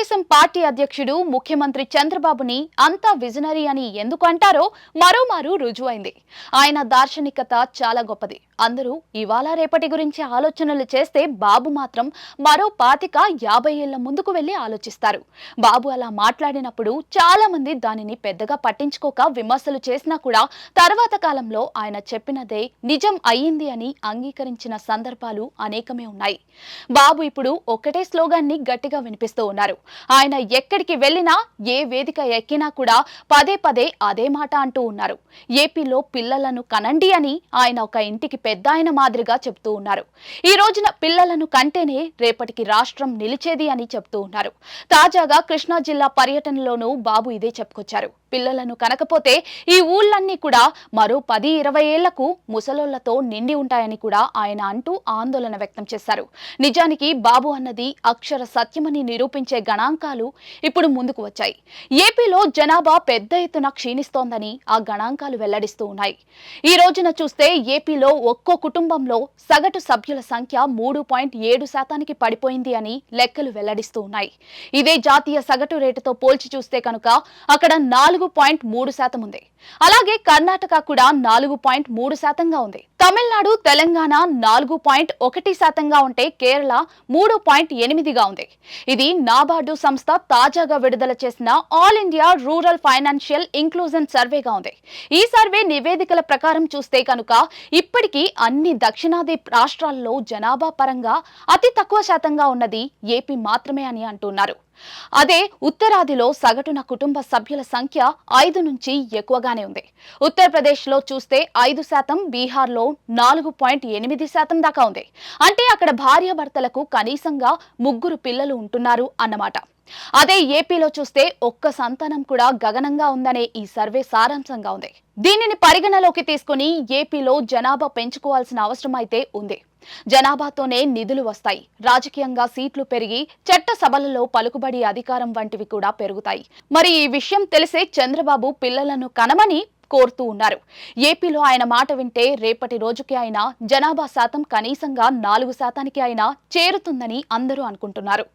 Telugu Desam party అధ్యక్షుడు ముఖ్యమంత్రి చంద్రబాబుని అంతా విజనరీ అని ఎందుకు అంటారో మరోమారు రుజువైంది. ఆయన దార్శనికత చాలా గొప్పది. అందరూ ఇవాళ రేపటి గురించి ఆలోచనలు చేస్తే బాబు మాత్రం మరో 25-50 ఏళ్ల ముందుకు వెళ్లి ఆలోచిస్తారు. బాబు అలా మాట్లాడినప్పుడు చాలా మంది దానిని పెద్దగా పట్టించుకోక విమర్శలు చేసినా కూడా తర్వాత కాలంలో ఆయన చెప్పినదే నిజం అయ్యింది అని అంగీకరించిన సందర్భాలు అనేకమే ఉన్నాయి. బాబు ఇప్పుడు ఒక్కటే స్లోగన్ ని గట్టిగా వినిపిస్తూ ఉన్నారు. ఆయన ఎక్కడికి వెళ్ళినా ఏ వేదిక ఎక్కినా కూడా పదే పదే అదే మాట అంటూ ఉన్నారు. ఏపీలో పిల్లలను కనండి అని ఆయన ఒక ఇంటికి పెద్ద ఆయన మాదిరిగా చెప్తూ ఉన్నారు. ఈ రోజున పిల్లలను కంటేనే రేపటికి రాష్ట్రం నిలిచేది అని చెప్తూ ఉన్నారు. తాజాగా కృష్ణా జిల్లా పర్యటనలోనూ బాబు ఇదే చెప్పుకొచ్చారు. పిల్లలను కనకపోతే ఈ ఊళ్ళన్నీ కూడా మరో 10-20 ఏళ్లకు ముసలోళ్లతో నిండి ఉంటాయని కూడా ఆయన అంటూ ఆందోళన వ్యక్తం చేశారు. నిజానికి బాబు అన్నది అక్షర సత్యమని నిరూపించే గణాంకాలు ఇప్పుడు ముందుకు వచ్చాయి. ఏపీలో జనాభా పెద్ద ఎత్తున క్షీణిస్తోందని ఆ గణాంకాలు వెల్లడిస్తూ ఉన్నాయి. ఈ రోజున చూస్తే ఏపీలో ఒక్కో కుటుంబంలో సగటు సభ్యుల సంఖ్య 3.7% పడిపోయింది అని లెక్కలు వెల్లడిస్తూ ఉన్నాయి. ఇదే జాతీయ సగటు రేటుతో పోల్చి చూస్తే కనుక అక్కడ 4.3% ఉంది. అలాగే కర్ణాటక కూడా 4.3%గా ఉంది. తమిళనాడు, తెలంగాణ 4.1%గా ఉంటే కేరళ 3.8గా ఉంది. ఇది నాబార్డు సంస్థ తాజాగా విడుదల చేసిన all India rural financial inclusion సర్వేగా ఉంది. ఈ సర్వే నివేదికల ప్రకారం చూస్తే కనుక ఇప్పటికీ అన్ని దక్షిణాది రాష్ట్రాల్లో జనాభా పరంగా అతి తక్కువ శాతంగా ఉన్నది ఏపీ మాత్రమే అని అంటున్నారు. అదే ఉత్తరాదిలో సగటున కుటుంబ సభ్యుల సంఖ్య 5 నుంచి ఎక్కువగానే ఉంది. ఉత్తరప్రదేశ్లో చూస్తే 5%, బీహార్లో 4.8% దాకా ఉంది. అంటే అక్కడ భార్యాభర్తలకు కనీసంగా 3 పిల్లలు ఉంటున్నారు అన్నమాట. అదే ఏపీలో చూస్తే ఒక్క సంతానం కూడా గగనంగా ఉందనే ఈ సర్వే సారాంశంగా ఉంది. దీనిని పరిగణలోకి తీసుకుని ఏపీలో జనాభా పెంచుకోవాల్సిన అవసరం అయితే ఉంది. జనాభాతోనే నిధులు వస్తాయి. రాజకీయంగా సీట్లు పెరిగి చట్ట సభలలో పలుకుబడి, అధికారం వంటివి కూడా పెరుగుతాయి. మరి ఈ విషయం తెలిసే చంద్రబాబు పిల్లలను కనమని కోరుతూ ఉన్నారు. ఏపీలో ఆయన మాట వింటే రేపటి రోజుకి ఆయన జనాభా శాతం కనీసంగా 4%కి అయినా చేరుతుందని అందరూ అనుకుంటున్నారు.